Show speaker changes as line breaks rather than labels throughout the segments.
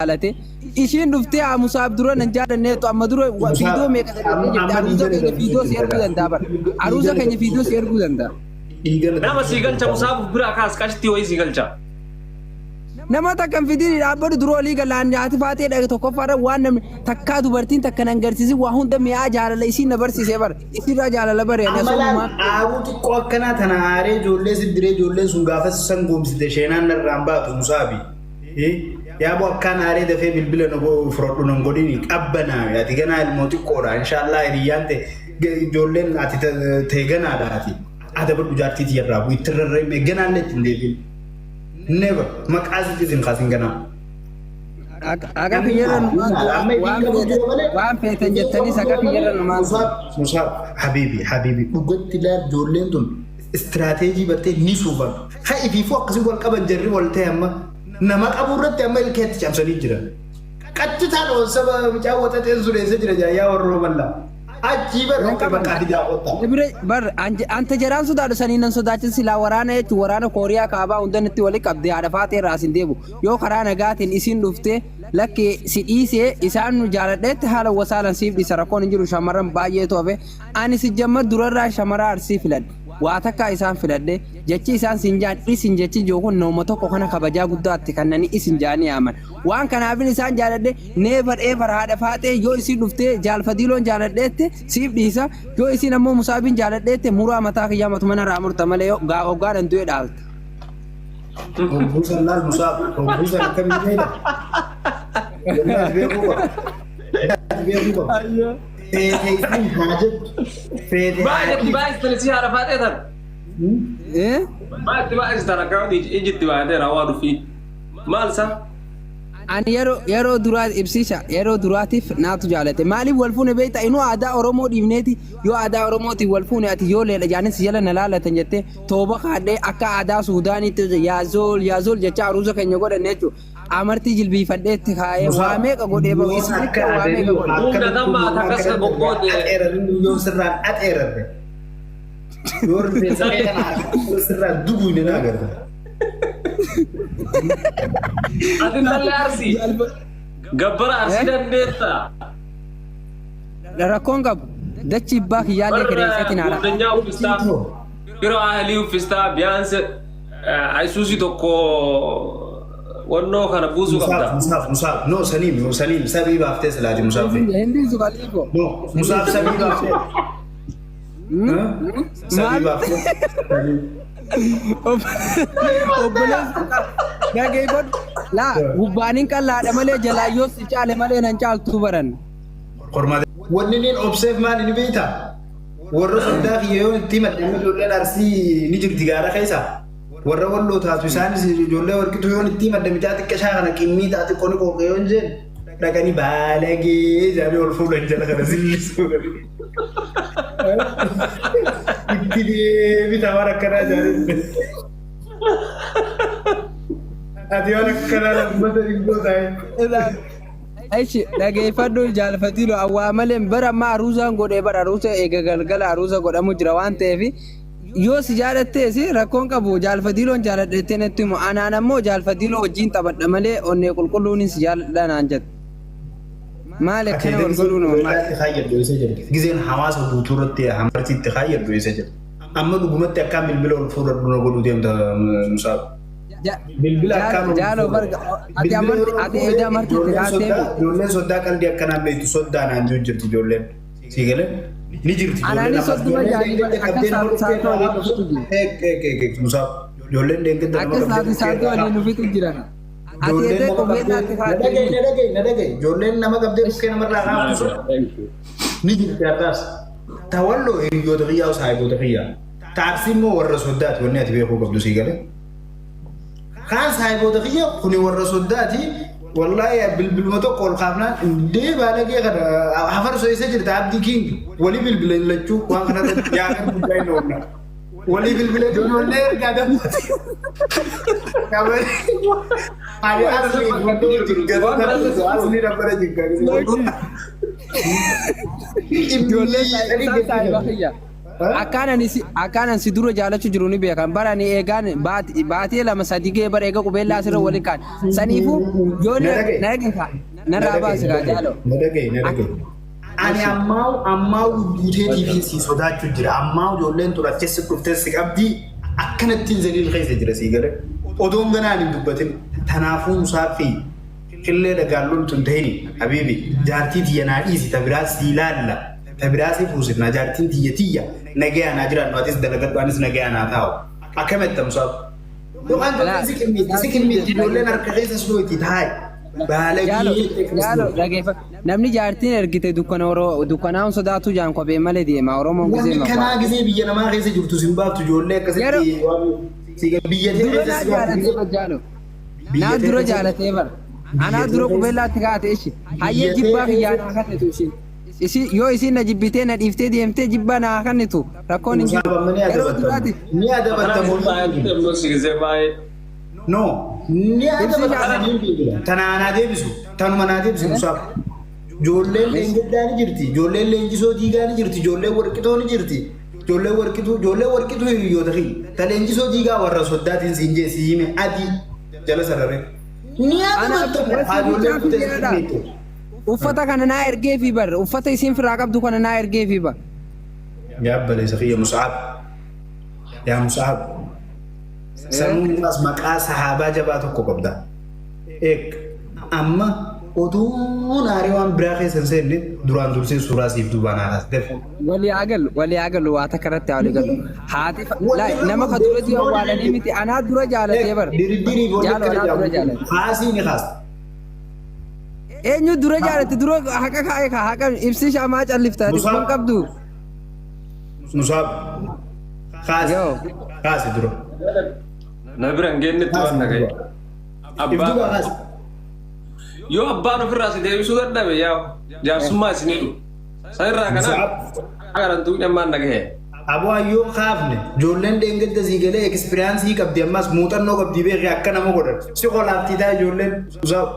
alate ishiin dhuftee Musaab dura nan jaalanne to amma dura viidiyoo meeqa aruuza keenya viidiyoo si erguu danda'a bar aruuza keenya viidiyoo si erguu danda'a
nama si galcha Musaab bira kaas qashtii wayii si galcha
nama takkan fidii dhaabbatu dura olii galaan nyaati faatee dhage tokkoffaadha waan namni takkaa dubartiin takka nan garsiisi waa hunda mi'aa jaalala isiin na barsiisee bar isiirraa jaalala bare
amalaan aabuu xiqqoo akkanaa tana aaree ijoollee siddiree ijoolleen sun gaafa san goomsite sheenaan narraan baatu Musaabi yaabo akkaan aaree dafee bilbila no frodhu non godini qabbana ati ganaa ilmoo xiqqoodha inshallah hiriyyaan ta'e ijoolleen ati teeganaadha ati adaba dhujaartiiti irraa bu ittirrarree meeganaallee ittiin deebiin never maqaas isin kaasin ganaa
aga fiyyaran waan feetan jettanis aga fiyyaran
Musaab habibi dhugatti laal ijoolleen tun istirateejii bartee ni suufan ha'i fi foo akkasii wal qaban jarri wal ta'e amma nama qaburratti amma ilkeetti cabsanii jiran qaccitaan on saba mucaawwata ta'e sureessa jira jaayyaa warroo ballaa achi barra bakka didaa qotta
bar anta jaraan sodaadhu sanii nan sodaachin silaa waraana jechuun waraana kooriyaa kaabaa hundanitti wali qabdee haadha faatee irraa isin deebu yoo karaa nagaatiin isin dhuftee lakkee si dhiisee isaan nu jaaladheetti haala wasaalan siif dhiisa rakkoon hin jiru shamarran baay'ee toofe ani si jamma durarraa shamaraa arsii filadhe waa takka isaan filadhe jechi isaan sinjaan isin jechi jookun nooma tokko kana kabajaa guddaatti kannani isin jaanii aman waan kanaafin isaan jaaladhe neevar eevar haadha faatee yoo isin dhuftee jaalfadiiloon jaaladheette siif dhiisa yoo isin ammoo Musaabiin jaaladheette muraa mataa kiyyaamatu mana irraa murta malee hoggaadhan du'ee dhaalta.
Buusan laal Musaab buusan akkamii ta'edha. Wallahi beeku qaba. Feeteetiin haajatu feetee
baay'ee talisi haadha faatee tan baay'ee tarakkaawwan ijitti baay'ee rawaa dhufi maal sa
ani yeroo duraa ibsiisa yeroo duraatiif naatu jaalate maaliif wal fuune beekta inuu aadaa Oromoo dhiibneeti yoo aadaa Oromootiin wal fuune ati yoo leela jaanis jala na laalatan jettee tooba kaadhee akka aadaa Suudaaniitti yaazool jecha aruuza keenya godhanne jechuudha amartii jilbiifadheetti kaayee waa meeqa godhee bahu isinitti waa meeqa godhee.
Humna dammaa takkasa goggoodee.
Ateerarri yoo sirraan ateerarre yoo rifeensa kanaa sirraan duguune naa garta.
Ati talle arsii gabbara arsii dandeetta.
Rakkoon qabu dachi ibbaa kiyyaallee kireessatiin haadha.
Guddinyaa uffistaa yeroo ahalii uffistaa biyaanse ayisuusii tokko wannoo kana buusuu qabda.
Musaab no Saniim sabii baaftee silaati Musaab.
Hindi suqaliifo.
No Musaab sabii baaftee. Sabii baaftee.
Obboleessi dhageeffadhu laa gubbaaniin qallaadha malee jalaayyoo si caale malee nan caaltuu baran.
Wanni niin obseef maali ni beektaa? Warra soddaa kiyyoo itti madda ijoolleen arsii ni jirti gaara keessa. Warra walloo taatu isaanis ijoollee warqituu yoo itti madda mitaa xiqqashaa kana qimmii taate qonni qooqee yoo hin jeen dhaqanii baalagee jaanii ol fuudhan jala kana zillisuu gadi. Itti deebitaa waan akkanaa jaanii. Ati waan akkanaa lammata dhibboo taa'e.
Aishi dhageeffadhu jaalfatiilu awwaa malee bara ammaa aruusaan godhee bara aruusa eega galgala aruusa godhamu jira waan ta'eef yoo si jaalattees rakkoon qabu jaalfatiiloon jaaladhettee natti himu anaan ammoo jaalfatiiloo wajjin taphadha malee onnee qulqulluunis jaaladha naan jette. Maal akkana wal godhuu nama maal?
Gizeen hawaasa guutuu irratti hamartiitti kaayyadhu isa jira. Amma dhugumatti akkaan bilbila ol fuudhadhu na godhuu deemta Musaab. Bilbila akkaan
jaaloo barga ati amarti ati eedaa martiitti raatee
ijoolleen soddaa qalbii akkanaan beektu soddaa naan jiru jirti ijoolleen sii galee ni jirti
ijoolleen sodduma jaanii akka saatoo waliin dhufitu jira.
Musaab ijoolleen deengedda
akka saatoo waliin dhufitu jiran. Ati eedee qopheeddaatti faatee.
Na dhagaye ijoolleen nama qabdee bukkee namarraa raaftu ni jirti addaas. Tawalloo hiriyoota xiyyaa saayiboota xiyyaa. Taaksii immoo warra soddaati wanni ati beekuu qabdu sii galee. Kan saayiboota xiyyaa kuni warra soddaati. Wallahi bilbiluma tokko ol kaafnaan indee baalagee kana hafarsoo isa jirta abdii kiingi walii bilbila lachuu waan kanarratti yaagan guddaa hin oolna. Walii bilbila ijoollee ergaa dammaati. Ani asli wanti jirgatu asli dabbara jirgatu.
Ijoollee saayiba xiyyaa. Akkaanan si dura jaalachuu jiru ni beekan barani eegaan baatee lama sadii ga'ee bara eega qubeellaa asirra waliin kaan saniifuu yoo narraa baasi kaa jaalo.
Ani ammaa guuteetii fi sodaachuu jira. Ammaa ijoolleen turachessa dhuftee si qabdii akkanattiin zaliil keessa jira sii gale. Odoon ganaan hin dubbatin tanaafuu musaa fi qillee dhagaan loltu hin ta'ini habiibi jaartii tiyya naa dhiisi tabiraas sii ilaalla. Tabiraas fuusifna jaartiin tiyya nagaya naa jiraan waatis dalagadhu anis nagaya naa taa'u. Akkamitti musaaf. Yookaan tokko si kilmiitti ijoolleen harka keessa sulootii taa'e.
Namni jaartiin ergite dukkanaan sodaatu jaan kophee malee deema Oromoon gisee
maqaa. Kanaa gisee biyya namaa keessa jirtu sin baaftu ijoollee akkasitti biyya
naa dura jaalatee bara. Anaa dura qubeellaatti kaa'ate ishi. Hayyee jibbaa fi yaadaan kannitu ishiin. Yoo isiin na jibbitee na dhiiftee deemtee jibbaa naa kannitu rakkoon hin jiru. Yeroo duraati.
Ni adabattamu. No, ni adabattamu. Tanaa deebisu. Tanuma naa deebisu musaaf. Ijoolleen leenjiddaa ni jirti. Ijoolleen leenjisoo diigaa ni jirti. Ijoolleen warqitoo ni jirti. Ijoolleen warqituu hiriyoota fi ta leenjisoo diigaa warra soddaatiin siin jee si hime adii jala sararee. Ni adabattamu.
Uffata kana naa ergee fi bar uffata isiin firaa qabdu kana naa ergee fi bar.
Yaa baleessa kiyya Musaab. Yaa Musaab. Sanuun as maqaa sahaabaa jabaa tokko qabda. Eeg amma oduun aarii waan biraa keessa hin seenne duraan dursee suuraa siif duubaan haaraas deef.
Walii agalu waa takka irratti walii galu. Haati nama ka dura jiru awwaalanii miti anaa dura jaalatee bar.
Diriirii booddeetti haasii ni haas.
Eenyu dura jaalatti dura haqa kaa'e kaa haqa ibsi shamaa calliftaati kun qabdu.
Musaab kaasi dura.
Na bira hin geenyetti waan nagaye. Abbaa yoo abbaan ofirraa si deebisuu dadhabe yaa jaarsummaa isinii dhufu. San irraa kanaan agarantuu nyammaan nagahe.
Aboo ayyoo kaafne ijoolleen deengadda sii galee ekspiriyaansii qabdi ammas muuxannoo qabdi beekee akka nama godhan. Si qolaaftii ta'a ijoolleen Musaab.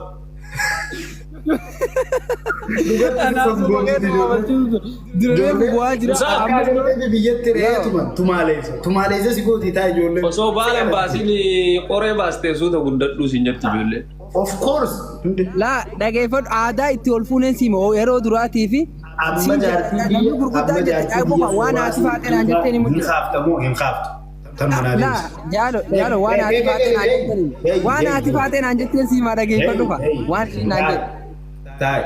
Tumaaleessa si gootii ta'a ijoolleen.
Osoo baalan baasiin qoree baastee suuta guddadhuu siin jetti ijoolleen.
Of course.
Laa dhageeffadhu aadaa itti ol fuuneen siima yeroo duraatii fi
amma jaartii
waan haati faaxinaan jettee ni
mul'isa. Hin kaaftamoo hin kaaftu.
Jaalo waan haati faaxinaan jettee waan haati faaxinaan jettee siima dhageeffadhu fa waan isheen naan jette.
Taa'e.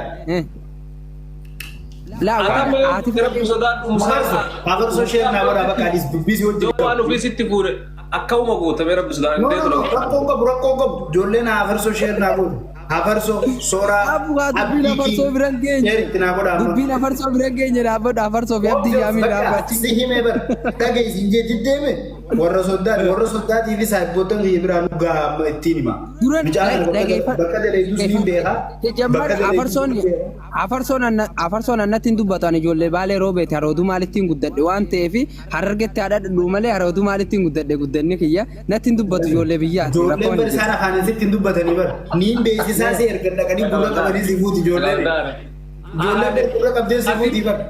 Laa haati
Afarsoo isheen naa godhaa bakka adiis dubbisii hojjetu.
Yoo waan ofiisitti fuudhe akka uma guutamee rabbi sodaan deetu lafa.
Rakkoon qabu ijoolleen afarsoo isheen naa godhu. Afarsoo sooraa
dubbiin afarsoo biran geenye dubbiin afarsoo biran geenye dhaabbadhu afarsoo fi abdii yaamiin dhaabbachi.
Si himee bara dhageessin jeetti deeme warra soddaatii fi saayibboota kiyya biraan dhugaa ittiin hima. Bakka daleetus ni beekaa.
Afarsoon annatti hin dubbatan ijoollee baalee roobeeti harooduu maalittiin guddadhe waan ta'eef harargetti haadha malee harooduu maalittiin guddanne kiyya natti hin dubbatu ijoollee biyyaati.
Ijoolleen bari isaan afaanitti hin dubbatanii bara niin beeksisaa si erga dhaqanii gurra qabanii si fuuti ijoolleen. Ijoolleen gurra qabdee si fuuti bara.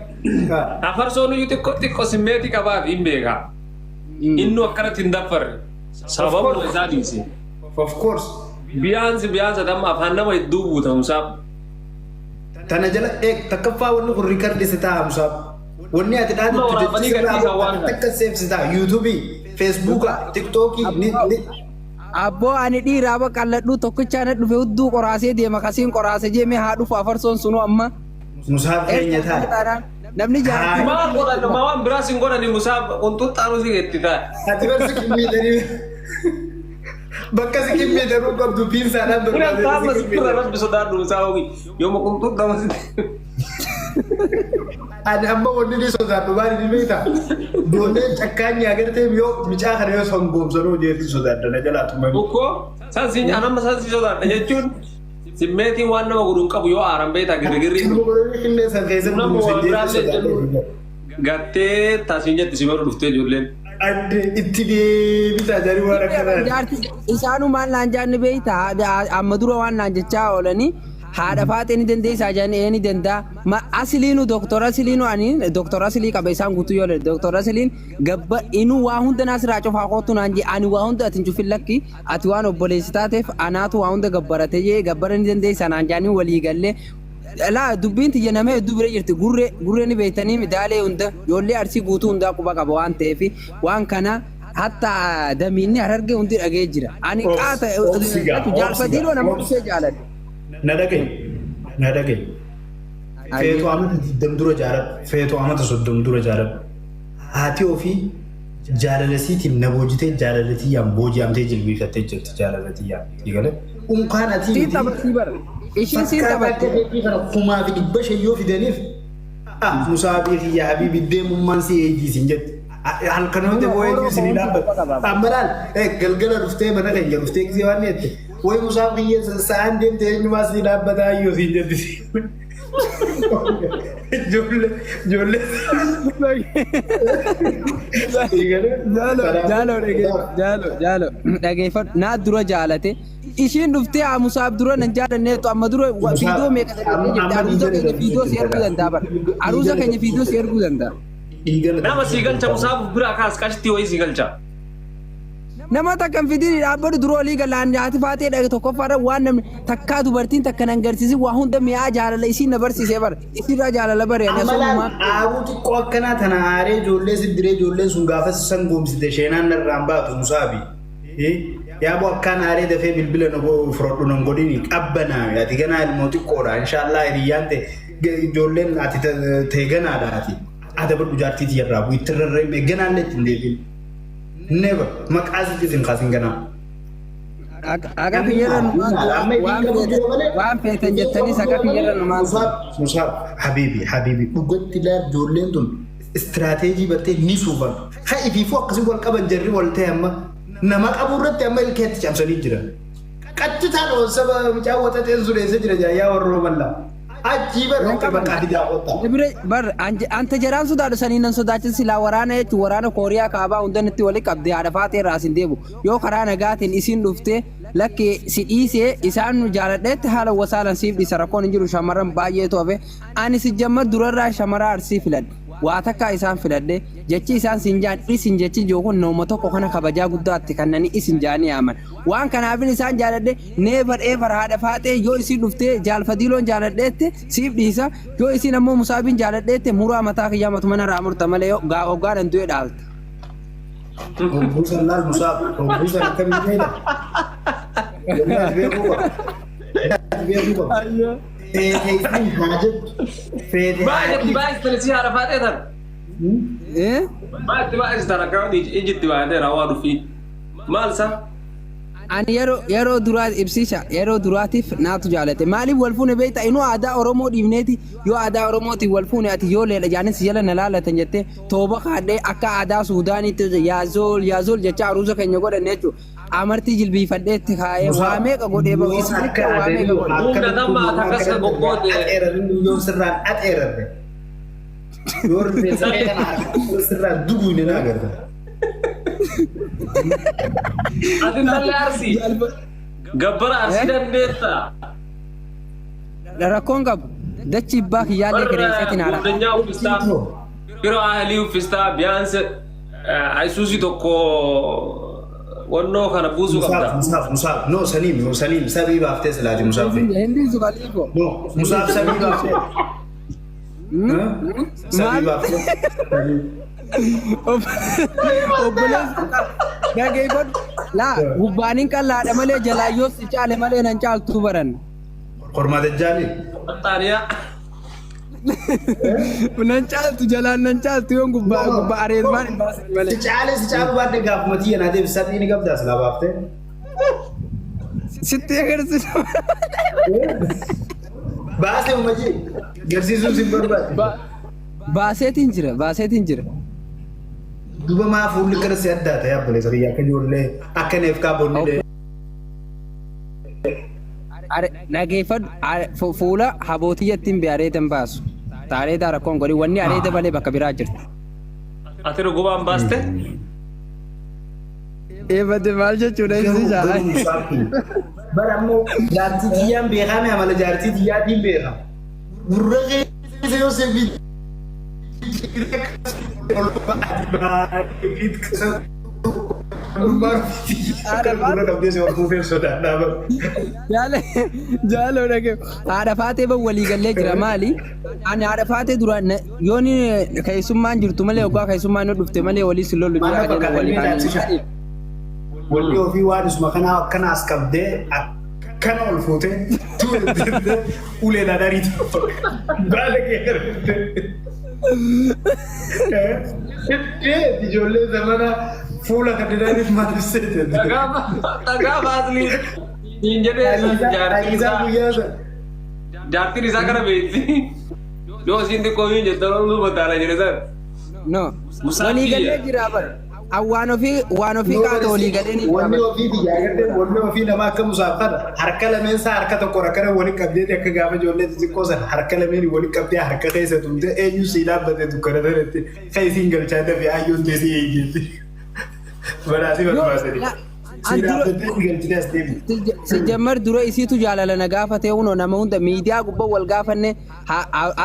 Afarsoon iyyuu xiqqoo simmeetii qabaaf hin beekaa. Innu akkanatti hin daffarre sababuma isaa dhiise.
Of course.
Biyaansa damma afaan nama hedduu buutamusaaf.
Tana jala takkaffaa wanni kun riikardisi ta'a Musaab. Wanni ati dhaadhu takka seefsi ta'a yuutuubii, feesbuuka, tiktookii.
Abboo ani dhiiraa baqalladhu tokkichaa na dhufe hudduu qoraasee deema kasiin qoraase jeemee haa dhufu afarsoon sunu amma.
Musaab keenya ta'a.
Namni jaartii.
Maa godhan waan biraas hin godhani Musaab qunxuxxaanuu si geetti ta'a.
Ati barsi kimmiidhanii. Bakka si kimmiidhanuu qabdu piinsaadhaan
barbaade. Kun amma sirra rabbi sodaadhu Musaab yooma qunxuxxama si.
Ani amma wanni ni sodaadhu maali ni beektaa? Ijoolleen cakkaanyi agartee yoo micaa kana yoo songoomsanuu jeetti sodaadha na jalaa tumame.
Bukkoo anamma sansi sodaadha jechuun simmeetiin waan nama godhuun qabu yoo aaran beektaa girgirri. Gattee taasiin jetti si bira dhuftee ijoolleen.
Itti deebitaa jarii waan akkanaa.
Isaanumaan naan jaanni beektaa amma dura waan naan jechaa oolanii haadha faatee ni dandeessaa jedhanii ni danda'a asiliinu doktora asiliinu ani doktora asilii qaba isaan guutuu yoo doktora asiliin gabba inuu waa hunda naasirraa cufaa kootu naan jee ani waa hunda atin cufin lakki ati waan obboleessi taateef anaatu waa hunda gabbarate jee gabbara ni dandeessaa naan jedhanii walii gallee laa dubbiin tiyya nama hedduu bira jirti gurree ni beektanii midaalee hunda ijoollee arsii guutuu hundaa quba qaba waan ta'eef waan kana hatta damiinni harargee hundi dhagee jira ani qaata jaalfadiiloo nama dhufee jaaladha.
Na dhagaye. Feetu amata 20 dura jaaladha. Feetu amata 30 dura jaaladha. Haati ofii jaalalasiitiin na boojitee jaalalatiyyaan booji'amtee jilbiifattee jirti jaalalatiyyaan. Eegale unkaan ati
ishiin siin taphatte
kumaa fi 500 yoo fidaniif musaabii kiyya habiibi deemummaan si eejiisin jetti. Halkanoota boo'ee isin dhaabbata. Ammaraan galgala dhuftee mana keenya dhuftee kisee waan jette. Way musaaf kiyya sa'aan deemtee eenyumaa si dhaabbataa iyyuu siin jettisi. Ijoollee.
Jaalo dhageeffadhu naa dura jaalate. Ishiin dhuftee musaaf dura nan jaalanneetu amma dura fiidoo meeqa jirti aruusa keenya fiidoo si erguu danda'a bara aruusa keenya fiidoo si erguu danda'a.
Nama si galcha musaaf biraa kaas qashtii wayii si galcha.
Nama takkan fidii dhaabbatu dura olii galaan jaati faatee dhage tokkoffaadha waan namni takkaa dubartiin takkan agarsiisi waa hunda mi'aa jaalala isiin na barsiisee bara isirraa jaalala bare ani asuma
aabuu xiqqoo akkanaa tana aaree ijoollee siddiree ijoolleen sun gaafa san goomsite sheenaan narraan baatu musaabi yaaboo akkaan aaree dafee bilbila nagoo fudhadhu nan godhini qabbanaa ati ganaa ilmoo xiqqoodha inshaallaa hiriyyaan ta'e ijoolleen ati teeganaadha ati adabadhu jaartiiti irraa bu'ittirrarree meegganaallee ittiin deebiin. Never. Makasih sih kasih kena.
Agak pikiran waan feetan jettanii saka pikiran
Musab Habibi dhugat tilar ijoolleen tun istirateejii bartee ni suufan. Ha ifiifuu akkasii wal qaban jarri wal ta'e amma nama qabu irratti amma ilkeetti cabsanii jira. Qaccitaan saba mucaa waxateen sureessa jira jaayyaa warroo mallaa.
Anta jaraan sodaadhu sanii nan sodaachin silaa waraana jechuun waraana kooriyaa kaabaa hundanitti wali qabdee haadha faatee irraa sin deebu yoo karaa nagaatiin isiin dhuftee lakkee si dhiisee isaan jaaladheetti haala wasaalan siif dhiisa rakkoon hin jiru shamarran baay'eetu hafe ani si jamma durarraa shamara arsii filadhe waa takkaa isaan filadhe jechi isaan sin jaan isin jechi jookun nooma tokko kana kabajaa guddaatti kannani isin jaanii yaaman waan kanaafin isaan jaaladhe neevar eevar haadha faatee yoo isiin dhuftee jaalfadiiloon jaaladheetti siif dhiisa yoo isiin ammoo musaabiin jaaladheetti muraa mataa kiyyaamatu mana irraa murta malee hoggaan du'e dhaalta.
Buusan laal musaab buusan akkamii ta'edha.
Baay'ee si haadha faatee tan. Baay'ee tan akka ijitti baay'ee rawaa dhufii maal isaa?
Ani yeroo duraa ibsicha yeroo duraatiif naatu jaalate maaliif wal fuune beekta inuu aadaa Oromoo dhiibneeti yoo aadaa Oromootiin wal fuune ati yoo leedha jaanis jala na laalatan jettee tooba kaadhee akka aadaa Suudaaniitti yaazool jecha aruusa keenya godhan jechuudha. Amartii jilbiifadheetti kaayee waa meeqa godhee bahu isinitti waa meeqa godhee.
Humna nama takkas goggoode.
Yoo sirraan ateerarre. Yoo rifeensa sirraan duguu ni naagarta.
Ati malee arsii. Gabbara arsii dandeetta.
Rakkoon qabu. Dachi ibbaa kiyyaallee kireeffatiin haala.
Guddanyaa uffistaa. Yeroo ahalii uffistaa biyaansa ayisuusii tokko wannoo kana buusuu qabda.
Musaaf. No saniim sabii baaftee silaati musaaf.
Hindi suqaliifo.
No musaaf sabii baaftee. Sabii baaftee.
Obboleessi dhageeffadhu laa gubbaaniin qal'aadha malee jalaayyoo si caale malee nan caaltu baran.
Kormaata jaali.
Baxxaaniyaa.
Nan caaltu jalaan nan caaltu yoon gubbaa areemaan hin baasan malee.
Si caalu baadde gaafumatti yana deebi sadii ni qabdaa silaa baaftee.
Sitti agarsiisu.
Baasee uummaji garsiisuun si barbaade.
Baaseetiin jira.
Duba maa fuulli gara si addaa ta'e abboleessa biyya akka ijoollee akka neef kaabonni.
Dhageeffadhu fuula habootiyyattiin areedan baasu. Taareetaa rakkoon godhi wanni areeda malee bakka biraa jirti.
Ati rugubaan baaste?
Eebbate maal jechuudha ibsi jaalaa.
Barammoo jaartii tiyyaan beekame amala jaartii tiyyaatiin beekama. Gurra keessa yoo seebi.
Jaaloo dhagee haadha faatee ban walii gallee jira maali? Ani haadha faatee duraan yoon keessummaan jirtu malee waggaa keessummaan yoo dhufte malee walii si lollu jira adeema walii kaanii.
Walii ofii waan isuma kanaa akkana as qabdee akkana ol fuutee ulee daadariitu baala kee ijoollee zamana fuula kadhadhaaniif maal ibsite?
Dhagaa baasni. Niin jedhee jaartiin isaa kana beekti. Yoo isiin xiqqoo hin jettan ol mataala jedhe san.
No. Walii galee jira bara. Waan ofii kaata walii galee ni jira.
Wanni ofii diyaagate wanni ofii nama akka musaafata harka lameen isaa harka tokko rakkana waliin qabdee akka gaafa ijoollee xixiqqoo san harka lameen waliin qabdee harka keessa tumte eenyu sii dhaabbate dukkana sanatti keessiin galchaa dafee ayyoon teessee eeggeetti. Baraasii barbaasanii.
Sijjammar dura isiitu jaalala na gaafatee unoo nama hunda miidiyaa gubbaa wal gaafanne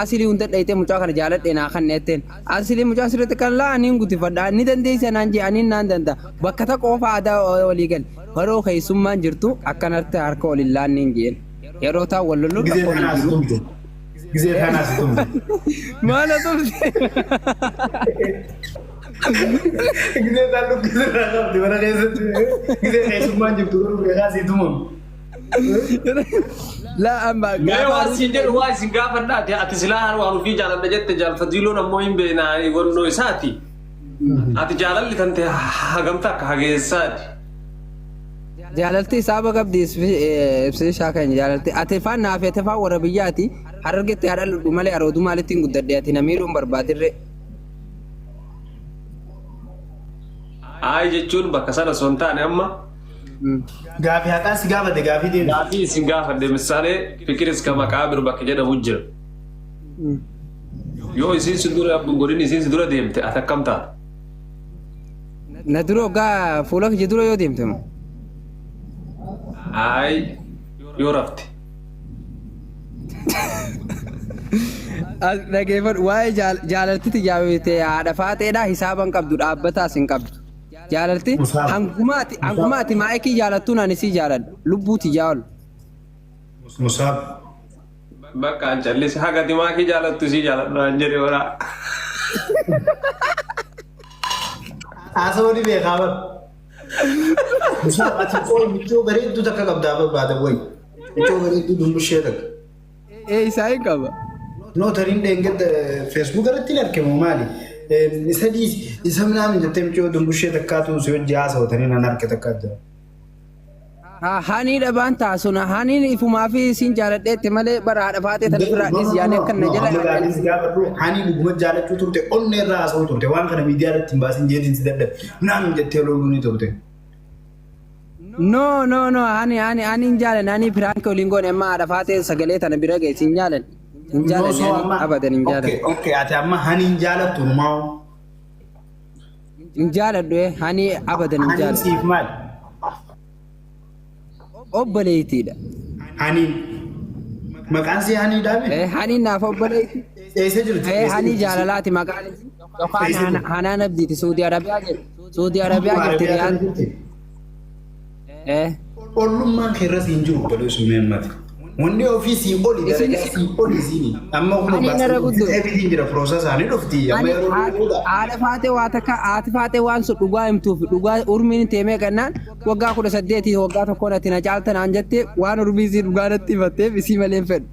asilii hunda dhayitee mucaa kana jaaladhe naa kanneetteen asilii mucaa sirriitti kan laaniin guddifadha ni dandeessa naan jee aniin naan danda'a bakka ta qoofa aadaa walii gal baroo keessummaan jirtu akkanatti harka waliin laanniin jeen yeroo taa wal lollu
Gizee kanaas tumte.
Maala tumte.
Gizee taan dhukkisa irraa qabdi mana keessatti gizee keessummaan jirtu garuu beekaasii tumamu.
La amma
waan siin jedhu waa isin gaafadhaati ati silaa waan ofii jaaladha jette jaalfadiiloon ammoo hin beeknaa wannoo isaati. Ati jaalalli tante hagamta akka hageessaati.
Jaalalti isaa qabdi ibsee shaakan jaalalti ati faan naaf ati faan warra biyyaati harargetti haadha ludhu malee aroodu maalitti hin guddadhe ati namiidhuun barbaadirre.
Ayi jechuun bakka sana son taane amma.
Gaafii haqaa si gaafate gaafii deemu.
Gaafii isin gaafadde misaalee fikiris ka maqaabir bakka jedhamu jira. Yoo isin si dura godin isin si dura deemte ati akkam taata?
Na dura ogaa fuula kiyya dura yoo deemte moo?
Ayi yoo rafte.
Dhageeffadhu waa'ee jaalaltitti jaabate haadha faateedha hisaaban qabdu dhaabbataas hin qabdu. Jaalalti hangumaati maa'ekii jaalattuun ani sii jaaladhu lubbuuti jaalu.
Musaab.
Bakka an callise haga dimaakii jaalattu sii jaaladhu an jedhe waraa.
Haasawaa ni beekaa bara. Musaab ati qool michoo bareedduu takka qabdaa barbaada wayi. Michoo bareedduu dumbushee takka.
Isaa hin qaba.
Nootariin dheengedda feesbuuk irratti hin argamu maali? Sadii isa minaamin jettee michoo dumbushee takkaatu si hojii haasawatanii nan arge takka jira.
Haanii dhabaan taasuna haaniin ifumaa fi siin jaaladheetti malee bara haadha faatee tan firaadhis yaane akka na jala.
Haanii dhuguma jaalachuu turte onnee irraa haasawuu turte waan kana miidiyaa irratti hin baasin jeetiin si dadhabe minaamin jettee looluu ni turte.
No ani hin jaalan ani firaanka waliin goone amma haadha faatee sagalee tana bira geessi hin jaalan. Hin jaalan abadan hin jaalan.
Okay ati amma hani hin jaalattu numaa.
Hin jaaladhu hani abadan hin jaalan.
Hani siif maali?
Obboleettiidha.
Hani maqaan si hani dhaame?
Hani naaf obboleetti.
Eessa jirti?
Hani jaalalaati maqaan yookaan Hanaan Abdiiti Suudii Arabiyaa jedhu. Suudii Arabiyaa jirti riyaan.
Ollummaan keerra siin jiru godhee summeen mati. Wanni ofii sii oli dalagaa sii oli siini. Amma kun baasii jira piroosesaanii dhufti.
Haadha faatee waa takka haati faatee waan sun dhugaa himtuuf dhugaa urmiin teemee gannaan waggaa 18 waggaa tokkoon ati na caalta naan jettee waan urmii isii dhugaa natti himatteef isii malee hin fedhu.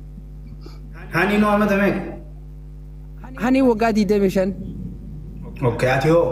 Hani noo amata meeqa?
Hani waggaa 25.
Okay ati hoo?